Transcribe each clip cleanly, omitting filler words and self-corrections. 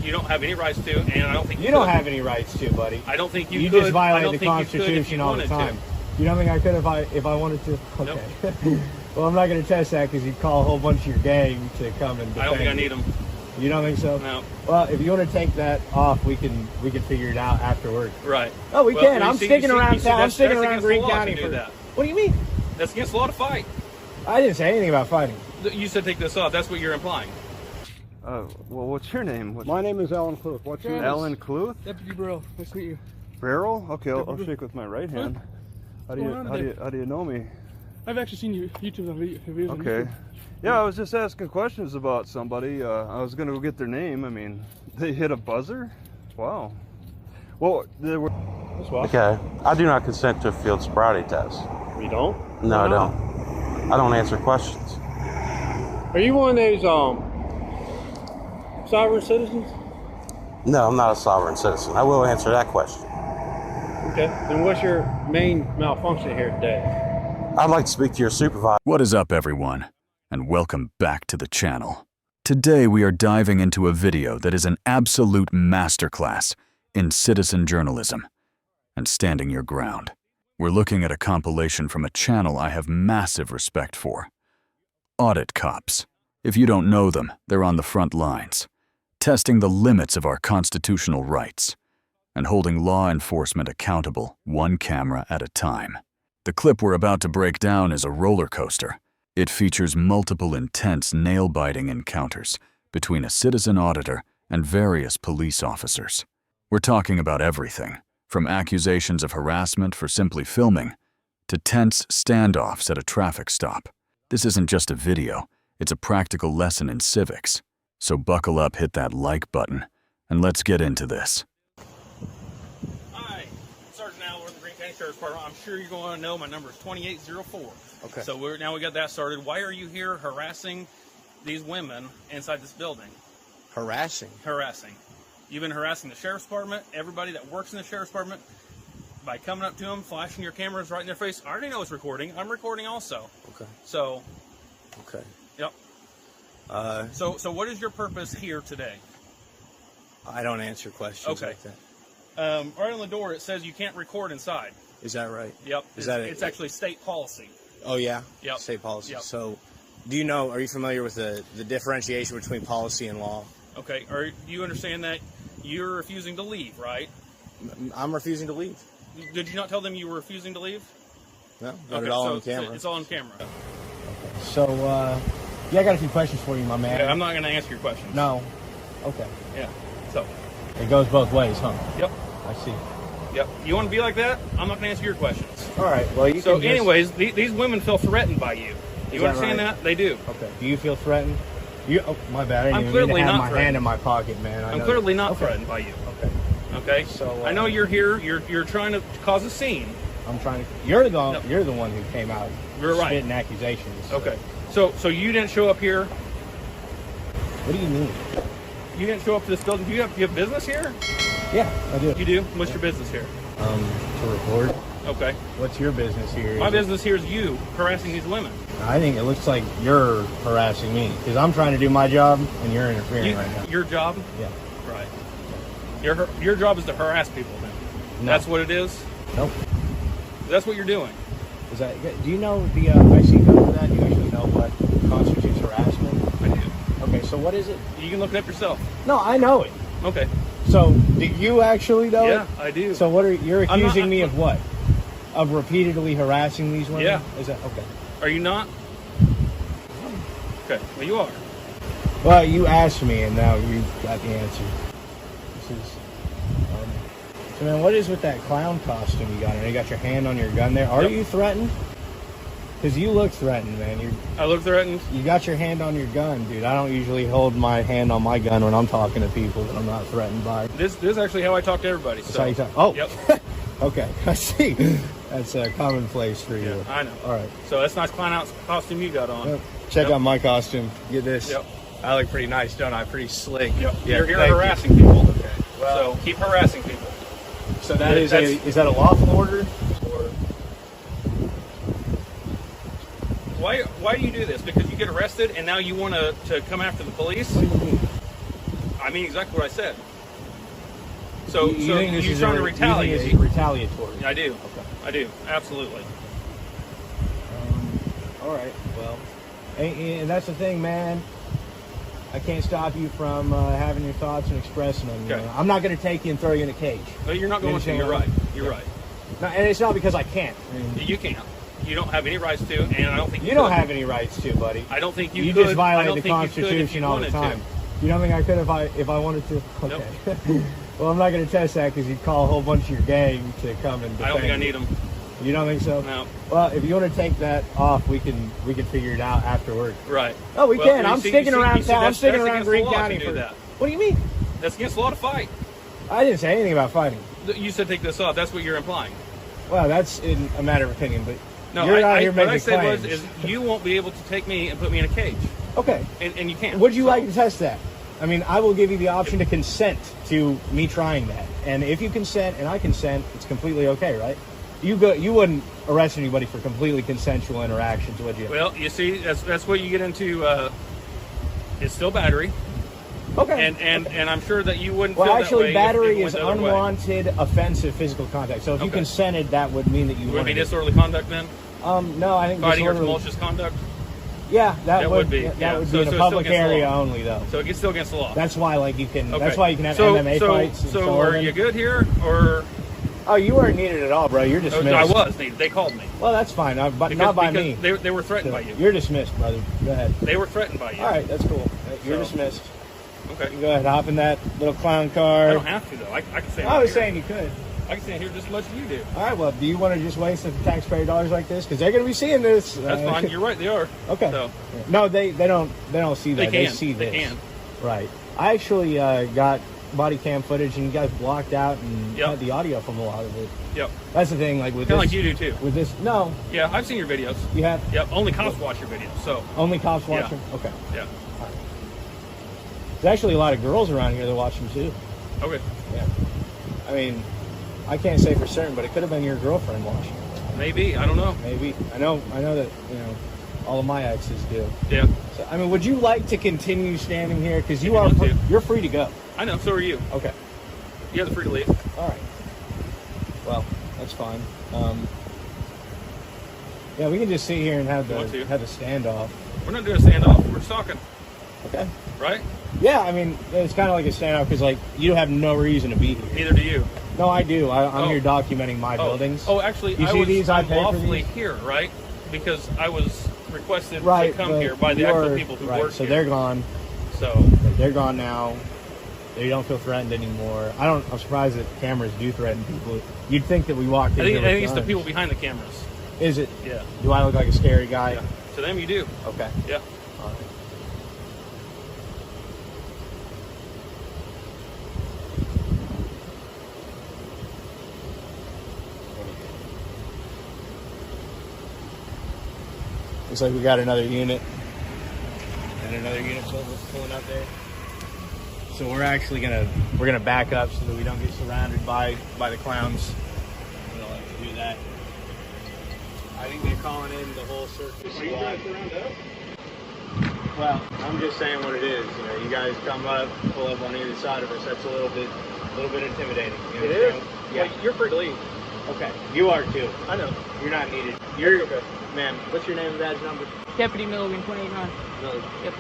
You don't have any rights to, and I don't think you don't have any rights to, buddy. I don't think you could. You just violate the Constitution all the time. You don't think I could if I wanted to? Okay. Nope. Well, I'm not going to test that because you call a whole bunch of your gang to come and defend. I don't think I need them. You don't think so? No. Well, if you want to take that off, we can figure it out afterward. Right. Oh, we can. I'm sticking around town. I'm sticking around Green County for that. What do you mean? That's against the law to fight. I didn't say anything about fighting. You said take this off. That's what you're implying. Well, what's your name? My name is Alan Cluth. What's your name? Alan Cluth? Deputy Burrell. Nice to meet you. Burrell? Okay, I'll shake with my right hand. How do you know me? I've actually seen you YouTube videos. Okay. Yeah, I was just asking questions about somebody. I was gonna go get their name. I mean, they hit a buzzer? Wow. Well, they were... Okay. I do not consent to a field sobriety test. You don't? No, I don't. I don't answer questions. Are you one of those sovereign citizens? No, I'm not a sovereign citizen. I will answer that question. Okay. Then what's your main malfunction here today? I'd like to speak to your supervisor. What is up, everyone, and welcome back to the channel. Today we are diving into a video that is an absolute masterclass in citizen journalism and standing your ground. We're looking at a compilation from a channel I have massive respect for. Audit cops. If you don't know them, they're on the front lines, testing the limits of our constitutional rights and holding law enforcement accountable one camera at a time. The clip we're about to break down is a roller coaster. It features multiple intense nail-biting encounters between a citizen auditor and various police officers. We're talking about everything, from accusations of harassment for simply filming to tense standoffs at a traffic stop. This isn't just a video, it's a practical lesson in civics. So buckle up, hit that like button, and let's get into this. Hi, Sergeant Al with the Green County Sheriff's Department. I'm sure you're going to know my number is 2804. Okay. So now we got that started. Why are you here harassing these women inside this building? Harassing? Harassing. You've been harassing the Sheriff's Department, everybody that works in the Sheriff's Department, by coming up to them, flashing your cameras right in their face. I already know it's recording. I'm recording also. Okay. So. Okay. Yep. So what is your purpose here today? I don't answer questions like that. Right on the door it says you can't record inside. Is that right? Yep. It's actually state policy. Oh yeah? Yep. State policy. Yep. So are you familiar with the differentiation between policy and law? Okay. Do you understand that you're refusing to leave, right? I'm refusing to leave. Did you not tell them you were refusing to leave? No, not at all on camera. It's all on camera. So, yeah, I got a few questions for you, my man. Okay, I'm not going to answer your questions. No. Okay. Yeah. So. It goes both ways, huh? Yep. I see. Yep. You want to be like that? I'm not going to answer your questions. All right. Well, you. So, anyways, these women feel threatened by you. You understand that? They do. Okay. Do you feel threatened? Oh, my bad. I'm clearly not my hand in my pocket, man. I'm clearly not threatened by you. Okay. Okay. So I know you're here. You're trying to cause a scene. I'm trying to. You're the one who came out. You're right. Spitting accusations. So. Okay. So you didn't show up here. What do you mean? You didn't show up to this building. Do you have business here? Yeah, I do. You do? What's your business here? To record. Okay. What's your business here? My business here is you harassing these women. I think it looks like you're harassing me because I'm trying to do my job and you're interfering right now. Your job? Yeah. Right. Your job is to harass people then. No. That's what it is? Nope. That's what you're doing. Is that? Do you know the IC code for that? Do you actually know what constitutes harassment? I do. Okay, so what is it? You can look it up yourself. No, I know it. Okay. So, do you actually know it? Yeah, I do. So you're accusing me of what? Of repeatedly harassing these women? Yeah. Is that okay? Are you not? Okay, well you are. Well, you asked me and now you got the answer. This is so man, what is with that clown costume you got on? You got your hand on your gun there. Are you threatened? Because you look threatened, man. I look threatened? You got your hand on your gun, dude. I don't usually hold my hand on my gun when I'm talking to people that I'm not threatened by. This is actually how I talk to everybody. That's how you talk? Oh. Yep. Okay, I see. That's a commonplace for you. Yeah, I know. All right. So that's nice clown out costume you got on. Yep. Check out my costume. Get this. Yep. I look pretty nice, don't I? Pretty slick. Yep. Yeah, you're harassing people. Okay. Well, so keep harassing people. So is that a lawful order? Or why do you do this? Because you get arrested and now you want to come after the police? What do you mean? I mean exactly what I said. So, you think this you're is trying to retaliate? You think it's retaliatory? I do. Okay. I do. Absolutely. All right. Well, and that's the thing, man. I can't stop you from having your thoughts and expressing them. Okay. You know? I'm not going to take you and throw you in a cage. But you're not going to. You're right. You're right. No, and it's not because I can't. I mean, You can't. You don't have any rights to, and I don't think you don't have any rights to, buddy. I don't think you You could. just I violate don't the think you could if Constitution you all the wanted time. to. You don't think I could if I wanted to? Okay. Nope. Well, I'm not going to test that because you'd call a whole bunch of your gang to come and defend I don't think I you. need them. You don't think so? No. Well, if you want to take that off, we can figure it out afterward. Right. Oh, we Well, can. you I'm see- sticking you see- around you see, town. I'm that's- sticking that's around against Green the law County to do for that. What do you mean? That's against the law to fight. I didn't say anything about fighting. You said take this off. That's what you're implying. Well, that's in a matter of opinion, but No, you're out here what making I said claims. was you won't be able to take me and put me in a cage, Okay. and you can't. Would you So- like to test that? I mean, I will give you the option to consent to me trying that. And if you consent and I consent, it's completely okay, right? You wouldn't arrest anybody for completely consensual interactions, would you? Well, you see, that's what you get into. It's still battery, Okay. and I'm sure that you wouldn't. Well, feel actually, that way battery if it is went the other way. unwanted, offensive physical contact. So if you Okay. consented, that would mean that you Would it be wanted it. disorderly conduct then? No, I think Fighting or disorderly. tumultuous conduct? Yeah, that would be. That Yeah. would So- be in so a it's public still against the area law. only, though. So it gets still against the law. That's why, like, you can. Okay. That's why you can have so, MMA fights. And So are you good here, or Oh, you weren't needed at all, bro. You're dismissed. I was needed? They called me. Well, that's fine, but Because- not by because me. They were threatened by you. You're dismissed, brother. Go ahead. They were threatened by you. All right, that's cool. You're So- dismissed. Okay. You can go ahead, hop in that little clown car. I don't have to though. I can stand. I was here. saying you could. I can stand here just as much as you do. All right, well, do you want to just waste the taxpayer dollars like this? Because they're going to be seeing this. That's fine. You're right. They are. Okay. So No, they don't see that. they They can. see They this. can. Right. I actually got body cam footage, and you guys blocked out and Yep. had the audio from a lot of it. Yep. That's the thing, like with Kind of this. like you do too. With this, no, Yeah, I've seen your videos. you have Yep. Only cops watch your videos. So only cops Yeah. watching. Okay. yeah. There's actually a lot of girls around here that watch them too. Okay. Yeah. I mean, I can't say for certain, but it could have been your girlfriend watching. Maybe. I don't know. Maybe. I know that all of my exes do. Yeah. So, I mean, would you like to continue standing here? Because you If you are want to. you're free to go. I know. So are you. Okay. You have the free to leave. All right. Well, that's fine. Yeah, we can just sit here and have You want the to. standoff. We're not doing a standoff. We're just talking. Okay. Right? Yeah, I mean, it's kind of like a standoff because, like, you have no reason to be here. Neither do you. No, I do. I'm Oh. here documenting my buildings. Oh, actually, You I see was these? I pay for lawfully these? here, right? Because I was requested Right. to come but here by the you're- actual people who right, work so here. they're gone. So They're gone now. They don't feel threatened anymore. I'm surprised that cameras do threaten people. You'd think that we walked in I think, here with it's the guns. people behind the cameras. Is it? Yeah. Do I look like a scary guy? Yeah. To them, you do. Okay. Yeah. All right. Looks like we got another unit. And another unit pulling up there. So we're actually gonna back up so that we don't get surrounded by the clowns. We don't like to do that. I think they're calling in the whole circus squad. Well, I'm just saying what it is. You guys come up, pull up on either side of us. That's a little bit intimidating. You It is? understand? Yeah. Well, you're free to leave. Okay. You are too. I know. You're not needed. You're okay. Ma'am, what's your name and badge number? Deputy Milligan, 289. No. Yep.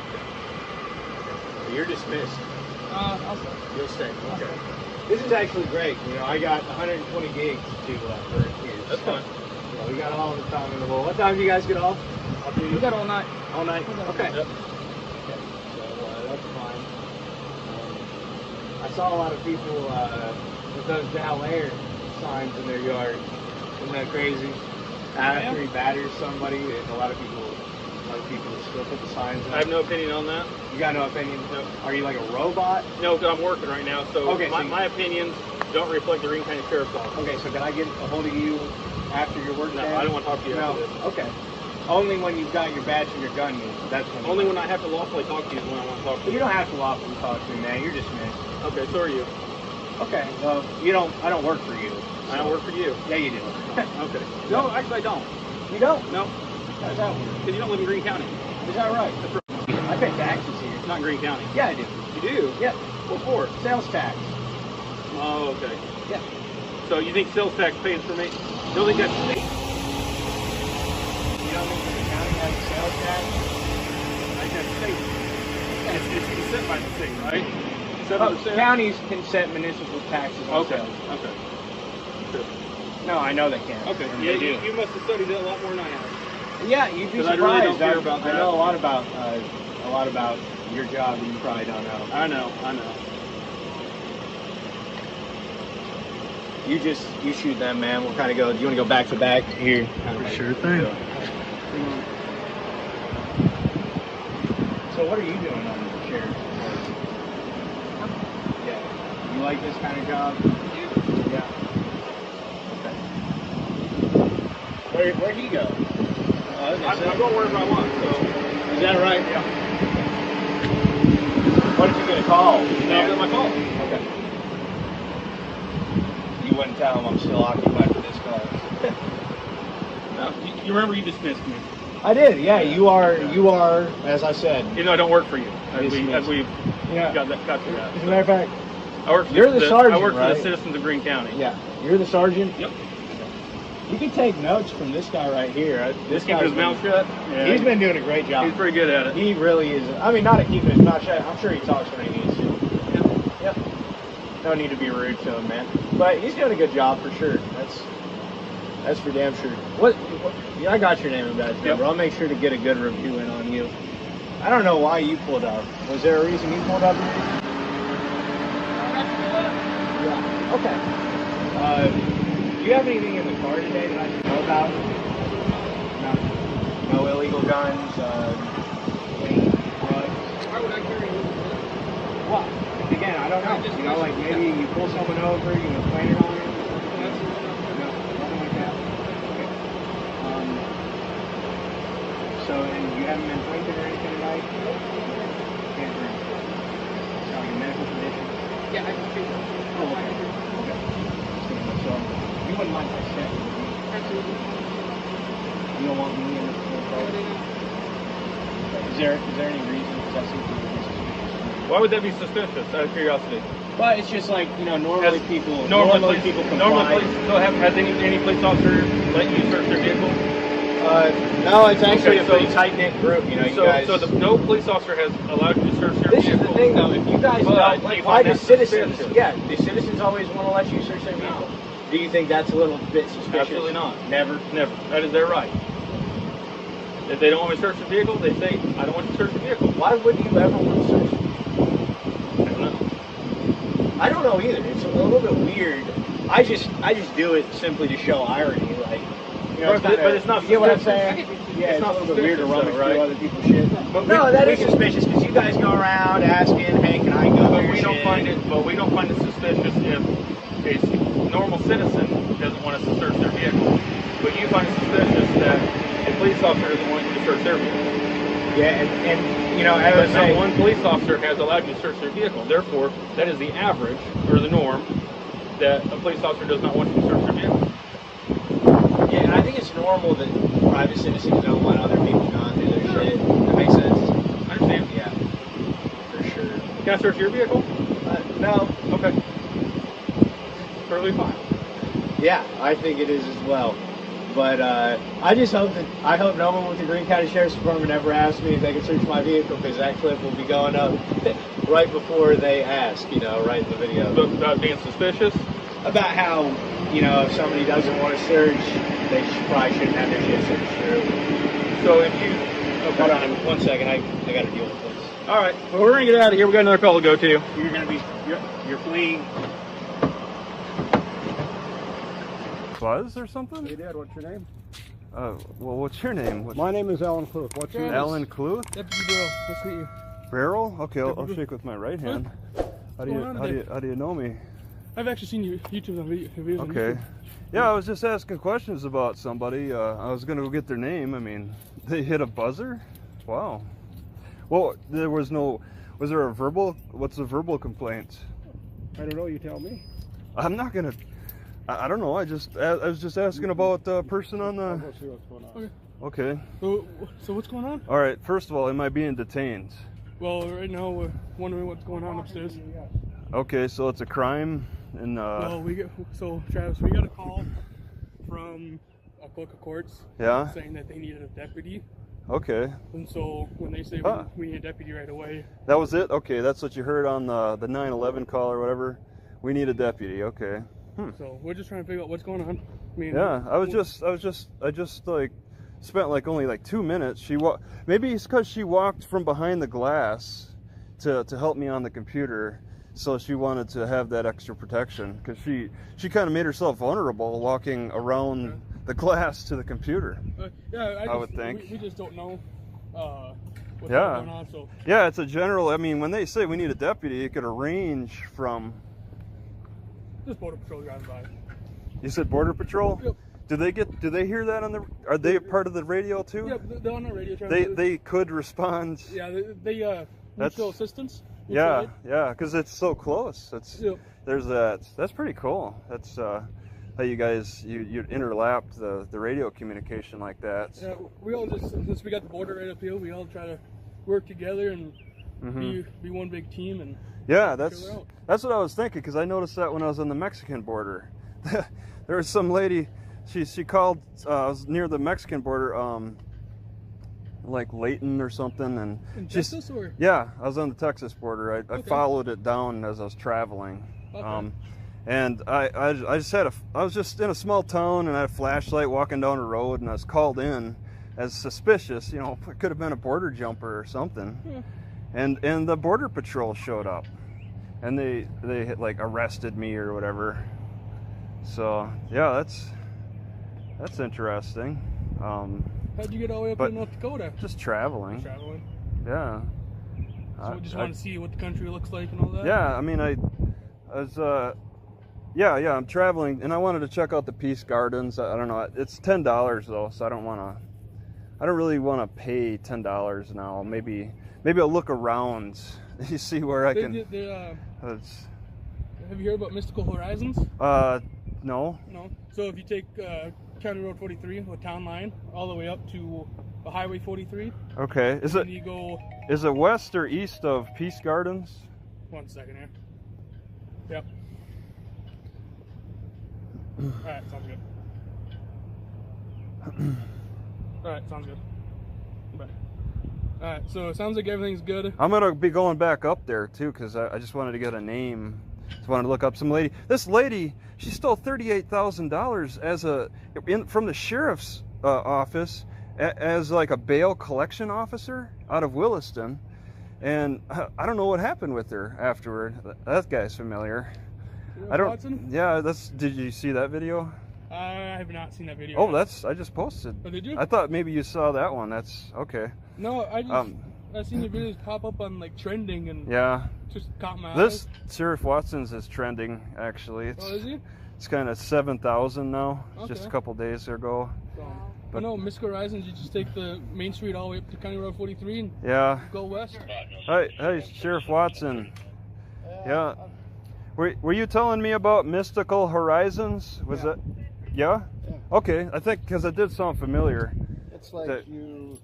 You're dismissed. I'll stay. You'll stay. Okay. This is actually great. I got 120 gigs to burn here. That's fine. We got all the time in the world. What time do you guys get off? We got all night. All night? Okay. Yep. Okay. So that's fine. I saw a lot of people with those Dow Air signs in their yard. Isn't that crazy? After he batters somebody, and a lot of people still put the signs up. I have no opinion on that. You got no opinion? No. Are you like a robot? No, because I'm working right now. So, Okay, my opinions don't reflect the Greene County Sheriff's Office. Okay, so can I get a hold of you after your work No, day? I don't want to talk to you No. after this. Okay. Only when you've got your badge and your gun, that's when. Only when I have to lawfully talk to you is when I want to talk to you. You don't have to lawfully talk to me, man. You're dismissed. Okay, so are you. Okay. Well, I don't work for you. I don't work for you. Yeah, you do. Okay. No, actually I don't. You don't? No, How does that work? because you don't live in Greene County. Is that right? I pay taxes here. Not in Greene County. Yeah, I do. You do? Yeah. What for? Sales tax. Oh, okay. Yeah. So you think sales tax pays for me? Don't think that's state? You don't think the county has a sales tax? I think that's state. It's set by the state, right? Counties can set municipal taxes on Okay. sales. Okay. Sure. No, I know they can. Okay. And Yeah, they do. you must have studied it a lot more than I have. Yeah, you'd be 'Cause surprised. I really don't care about I that. know a lot about your job that you probably don't know. I know. You shoot them, man. We'll kind of go. Do you want to go back to back here? Sure thing. So what are you doing on the sheriff's force? Yeah. You like this kind of job? Yeah. Okay. Where'd he go? I'm going wherever I want. So Is that right? yeah. What did you get a call? No, I got my call. Okay. You wouldn't tell him I'm still occupied with this call. No, you remember you dismissed me. I did, yeah. You are, as I said. You know, I don't work for you. As Dismissed. we Yeah. got through that. As a matter of fact, I work for You're the sergeant, I work for right? the citizens of Greene County. yeah, you're the sergeant. Yep. You can take notes from this guy right here. This Keeping guy's his mouth shut. Yeah. He's been doing a great job. He's pretty good at it. He really is. I mean, not to keep his mouth shut. I'm sure he talks when he needs to. Yep. No need to be rude to him, man. But he's doing a good job for sure. That's for damn sure. Yeah, I got your name and badge number. I'll make sure to get a good review in on you. I don't know why you pulled up. Was there a reason you pulled up? Yeah. Okay. Do you have anything in the car today that I should know about? No illegal guns, any drugs? Why would I carry you? What? Again, I don't know. You know, like maybe you pull someone over, you know, plan it on it. No, nothing like that. Okay. So, and you haven't been drinking or anything tonight? Can't drink. So, your medical condition? Yeah, I can see that. Oh, okay. Okay. So, you wouldn't mind if I check with you? Absolutely. You don't want me in the phone? Is there any reason? Because that seems to be suspicious. Why would that be suspicious? Out of curiosity. But it's just like, you know, normally people comply. Has any police officer let you search their vehicle? No, it's actually Okay, a pretty tight-knit group, you know, you guys. No police officer has allowed you to search their This vehicle. is the thing, though. If you guys But don't, you like, find why do that citizens? suspicious? Yeah, do citizens always want to let you search their vehicle? Do you think that's a little bit suspicious? Absolutely not. Never. Never. That is their right. If they don't want me to search the vehicle, they say, I don't want you to search the vehicle. Why would you ever want to search? I don't know. I don't know either. It's a little bit weird. I just do it simply to show irony, like. You know, Right, but it's not you get what I'm suspicious. saying? Yeah, it's not a little bit weird to suspicious, rummage though, right? through other people's shit. But No, we- that we- is suspicious because you guys go around asking, "Hey, can I go?" But we don't find it suspicious if a normal citizen doesn't want us to search their vehicle. But you find it suspicious that a police officer doesn't want you to search their vehicle. Yeah, and you know, as I But say, not one police officer has allowed you to search their vehicle. Therefore, that is the average or the norm that a police officer does not want you to search their vehicle. yeah, and I think it's normal that private citizens don't want other people going through their shit. That makes sense. I understand. Yeah, for sure. Can I search your vehicle? No, Okay. Perfectly fine. yeah, I think it is as well. But I just hope no one with the Greene County Sheriff's Department ever asks me if they can search my vehicle, because that clip will be going up right before they ask, you know, right in the video. About being suspicious. About how, you know, if somebody doesn't want to search, they probably shouldn't have their shit searched through. So if you... Hold on 1 second, I got to deal with this. All right. Well, we're going to get out of here. We got another call to go to. You're going to be, you're fleeing. Buzz or something? Hey, Dad, what's your name? Well, what's your name? My name is Alan Cluth. What's your name? Alan Cluth? Deputy Burrow. Nice to meet you. Barrel? Okay, I'll shake with my right hand. How do you know me? I've actually seen you YouTube on videos. on Okay. YouTube. Yeah, I was just asking questions about somebody. I was gonna go get their name. I mean, they hit a buzzer? Wow. Well, was there a verbal, what's a verbal complaint? I don't know. You tell me. I'm not gonna, I don't know, I was just asking about the person on I'll the, go see what's going on. okay. So what's going on? All right, first of all, am I being detained? Well, right now we're wondering what's going on upstairs. Yes. Okay, so it's a crime, and Well, Travis, we got a call from Clerk of Courts yeah. saying that they needed a deputy. Okay, And so when they say Huh. we need a deputy right away, that was it. Okay, that's what you heard on the 911 call or whatever. We need a deputy. Okay. so we're just trying to figure out what's going on. I mean, Yeah, I just like spent like only like 2 minutes. Maybe it's because she walked from behind the glass to help me on the computer, so she wanted to have that extra protection because she kind of made herself vulnerable walking around the glass to the computer. Yeah, I would think. we just don't know what's Yeah. going on. So Yeah, it's a general. I mean, when they say we need a deputy, it could range from. just Border Patrol driving by. You said Border Patrol? Yep. Do they hear that on the? Are they part of the radio too? Yeah, they're on the radio. Trying They could respond. Yeah, they That's- mutual assistance. Yeah, yeah, because it's so close. Yep. There's that. That's pretty cool. That's how you guys you interlapped the radio communication like that. Yeah, we all just, since we got the border right up here, we all try to work together and be one big team. And Yeah, figure it out. that's what I was thinking, because I noticed that when I was on the Mexican border. There was some lady, she called, I was near the Mexican border, like Layton or something, and in she's, Texas or yeah, I was on the Texas border. I Okay. followed it down as I was traveling. Okay. And I was just in a small town, and I had a flashlight walking down the road, and I was called in as suspicious. You know, it could have been a border jumper or something. Yeah. And the border patrol showed up, and they had, like, arrested me or whatever. So yeah, that's interesting. How'd you get all the way up But- to North Dakota? Just traveling. Traveling. Yeah. So we just want to see what the country looks like and all that. Yeah, I mean, I was, yeah, I'm traveling, and I wanted to check out the Peace Gardens. I don't know, it's $10 though, so I don't really want to pay $10 now. Maybe I'll look around. You see where I can. Have you heard about Mystical Horizons? No. No. So if you take County Road 43, or town line, all the way up to Highway 43, Okay. and you go. Is it west or east of Peace Gardens? 1 second here. Yep. Alright, sounds good. Alright, sounds good. Bye. Alright, so it sounds like everything's good. I'm gonna be going back up there too, because I just wanted to get a name. Just wanted to look up some lady. This lady, she stole $38,000 from the sheriff's office as like a bail collection officer out of Williston, and I don't know what happened with her afterward. That guy's familiar. I don't. Watson? Yeah, Did you see that video? I have not seen that video. Oh, I just posted. Oh, did you? I thought maybe you saw that one. That's okay. No, I've seen the videos pop up on like trending and Yeah. just caught my This eyes. Sheriff Watson's is trending actually. Oh, is he? It's kind of 7,000 now. It's just a Okay. couple days ago. But no, Mystical Horizons, you just take the main street all the way up to County Road 43 and Yeah. go west. Hey, Sheriff Watson. Yeah. Were you telling me about Mystical Horizons? Was that? Yeah. Yeah. Okay. I think because it did sound familiar. It's like That- you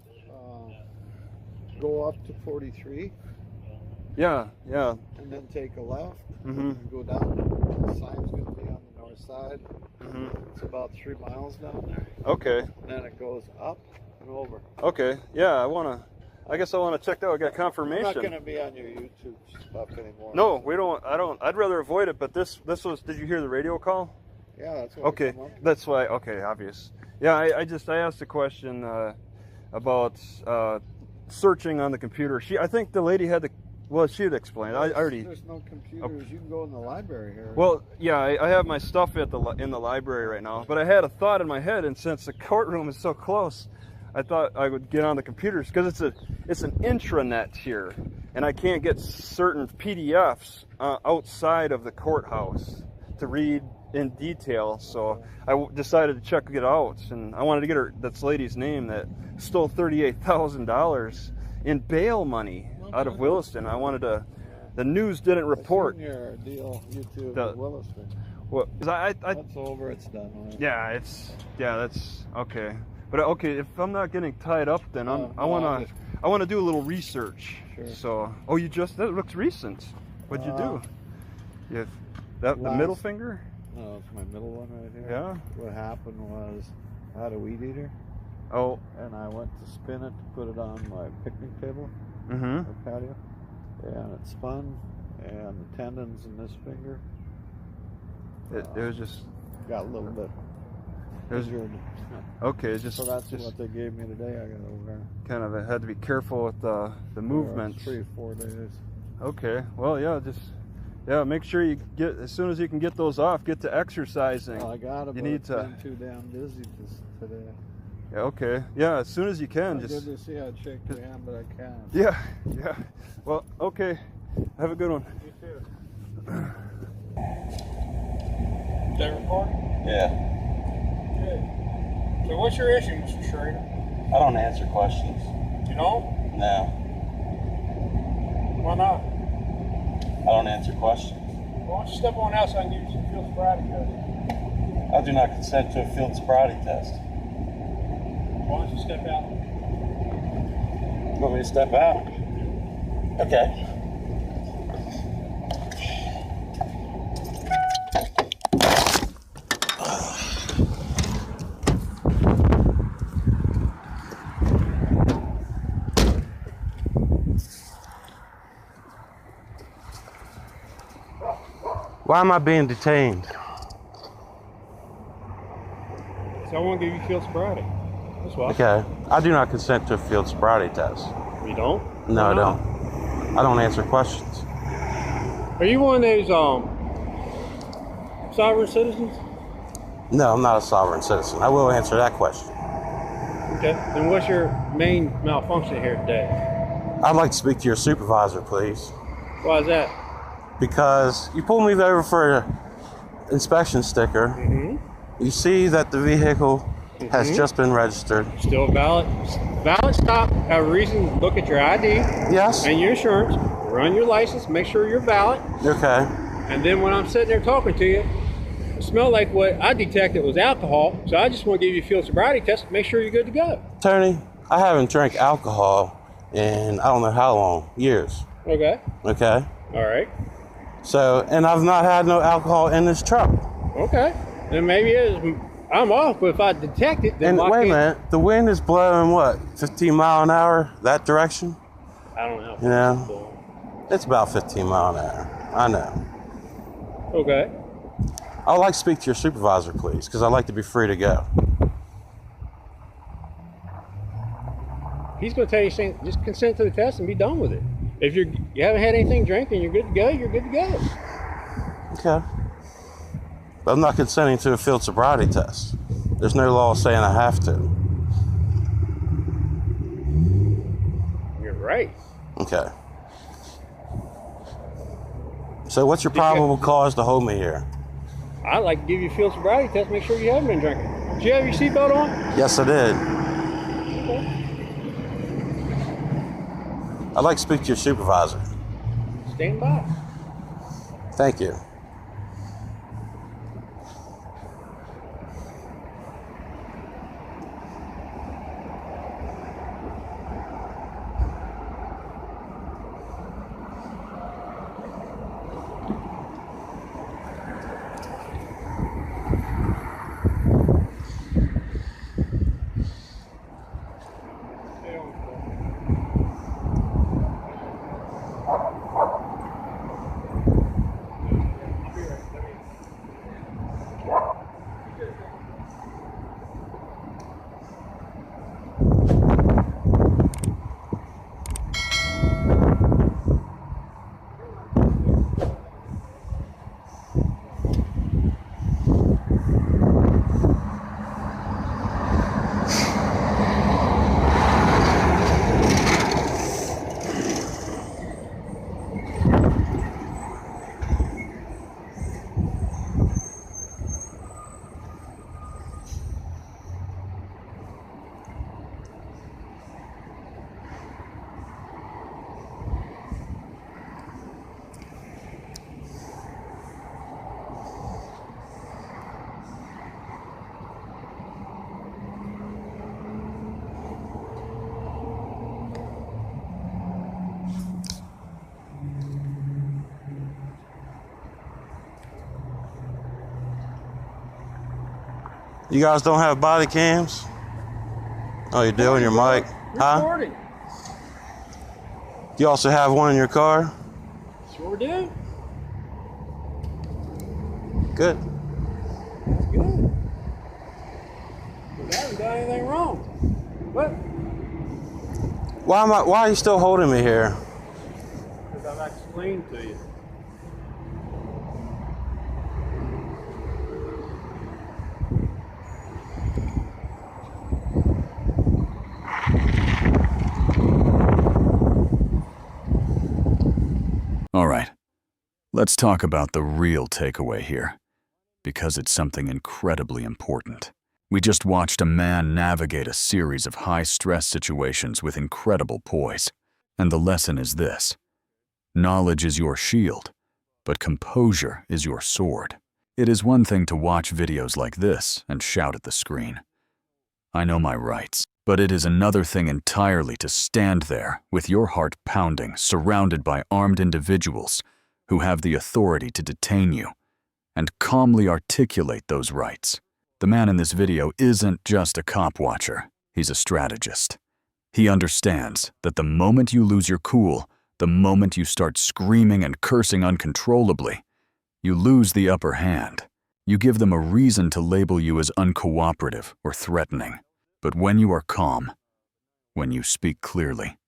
go up to 43 Yeah. Yeah. and then take a left Mhm. and go down. The sign's going to be on the north side. Mhm. It's about 3 miles down there. Okay. And then it goes up and over. Okay. Yeah. I guess I want to check that. I got We're not confirmation. going to be on your YouTube stuff anymore. No, we don't. I'd rather avoid it. But this was. Did you hear the radio call? Yeah, that's what Okay, I come up with. that's why. Okay, obvious. Yeah, I asked a question about searching on the computer. I think the lady had she had explained. I already. There's no computers. You can go in the library here. Well, yeah, I have my stuff in the library right now. But I had a thought in my head, and since the courtroom is so close, I thought I would get on the computers because it's an intranet here, and I can't get certain PDFs outside of the courthouse to read in detail. So I decided to check it out, and I wanted to get this lady's name that stole $38,000 in bail money out of Williston. I wanted to. The news didn't report. I've seen your deal, YouTube The- with Williston. Well, 'cause I That's over. It's done. Right? yeah, that's okay. But okay, if I'm not getting tied up, then I want to do a little research. Sure. So, that looks recent. What'd you do? Yes. That the middle finger? No, it's my middle one right here. Yeah. What happened was I had a weed eater. Oh. And I went to spin it to put it on my picnic table, Mm-hmm. or patio, and it spun, and the tendons in this finger. It was just. Got a little bit injured. Okay, it's just. So that's just what they gave me today. I got over kind of had to be careful with the movements. 3 or 4 days. Okay. Well, yeah, just make sure you get as soon as you can get those off. Get to exercising. Well, I got it. You but need it's to. been too damn busy today. Yeah, okay. Yeah, as soon as you can. It's just. good to see I'd shake your hand, but I can't. Yeah. Yeah. Well, okay. Have a good one. You too. Is that recording? Yeah. Good. So what's your issue, Mr. Schrader? I don't answer questions. You know? No. Why not? I don't answer questions. Why don't you step on out so I can give you some field sobriety test? I do not consent to a field sobriety test. Why don't you step out? You want me to step out? Okay. Why am I being detained? So I want to give you field sobriety. That's why. Okay. I do not consent to a field sobriety test. You don't? No, Why I not? don't. I don't answer questions. Are you one of those sovereign citizens? No, I'm not a sovereign citizen. I will answer that question. Okay. Then what's your main malfunction here today? I'd like to speak to your supervisor, please. Why is that? Because you pulled me over for an inspection sticker. Mm-hmm. You see that the vehicle has just been registered. Still valid stop. Have a reason to look at your ID. Yes. And your insurance. Run your license. Make sure you're valid. Okay. And then when I'm sitting there talking to you, it smelled like what I detected was alcohol. So I just want to give you a field sobriety test to make sure you're good to go. Tony, I haven't drank alcohol in I don't know how long. Years. Okay. Okay. All right. So, and I've not had no alcohol in this truck. Okay. Then maybe I'm off, but if I detect it, then And wait a minute, the wind is blowing what, 15 mile an hour that direction? I don't know. You know, it's about 15 mile an hour. I know. Okay. I'd like to speak to your supervisor, please, because I'd like to be free to go. He's going to tell you, just consent to the test and be done with it. If you haven't had anything drink and you're good to go, you're good to go. Okay. But I'm not consenting to a field sobriety test. There's no law saying I have to. You're right. Okay. So what's your probable cause to hold me here? I'd like to give you a field sobriety test, make sure you haven't been drinking. Did you have your seatbelt on? Yes, I did. Okay. I'd like to speak to your supervisor. Stand by. Thank you. You guys don't have body cams? Oh, you do in your mic? Huh? Recording. You also have one in your car? Sure do. Good. That's good. We haven't done anything wrong. What? Why are you still holding me here? Because I've explained to you. All right, let's talk about the real takeaway here, because it's something incredibly important. We just watched a man navigate a series of high-stress situations with incredible poise. And the lesson is this: knowledge is your shield, but composure is your sword. It is one thing to watch videos like this and shout at the screen. I know my rights. But it is another thing entirely to stand there with your heart pounding, surrounded by armed individuals who have the authority to detain you, and calmly articulate those rights. The man in this video isn't just a cop watcher, he's a strategist. He understands that the moment you lose your cool, the moment you start screaming and cursing uncontrollably, you lose the upper hand. You give them a reason to label you as uncooperative or threatening. But when you are calm, when you speak clearly,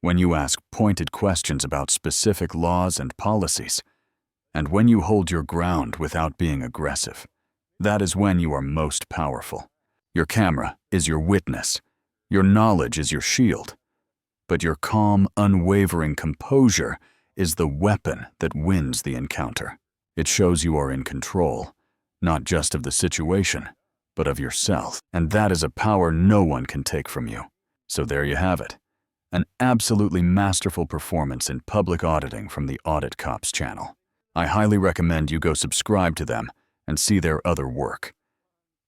when you ask pointed questions about specific laws and policies, and when you hold your ground without being aggressive, that is when you are most powerful. Your camera is your witness, your knowledge is your shield, but your calm, unwavering composure is the weapon that wins the encounter. It shows you are in control, not just of the situation, but of yourself. And that is a power no one can take from you. So there you have it. An absolutely masterful performance in public auditing from the Audit Cops channel. I highly recommend you go subscribe to them and see their other work.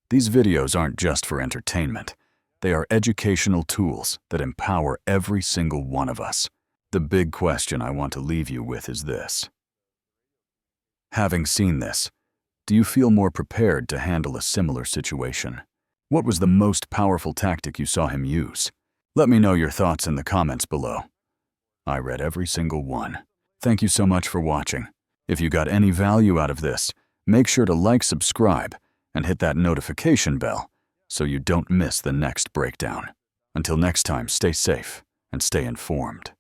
These videos aren't just for entertainment. They are educational tools that empower every single one of us. The big question I want to leave you with is this: having seen this, do you feel more prepared to handle a similar situation? What was the most powerful tactic you saw him use? Let me know your thoughts in the comments below. I read every single one. Thank you so much for watching. If you got any value out of this, make sure to like, subscribe, and hit that notification bell so you don't miss the next breakdown. Until next time, stay safe and stay informed.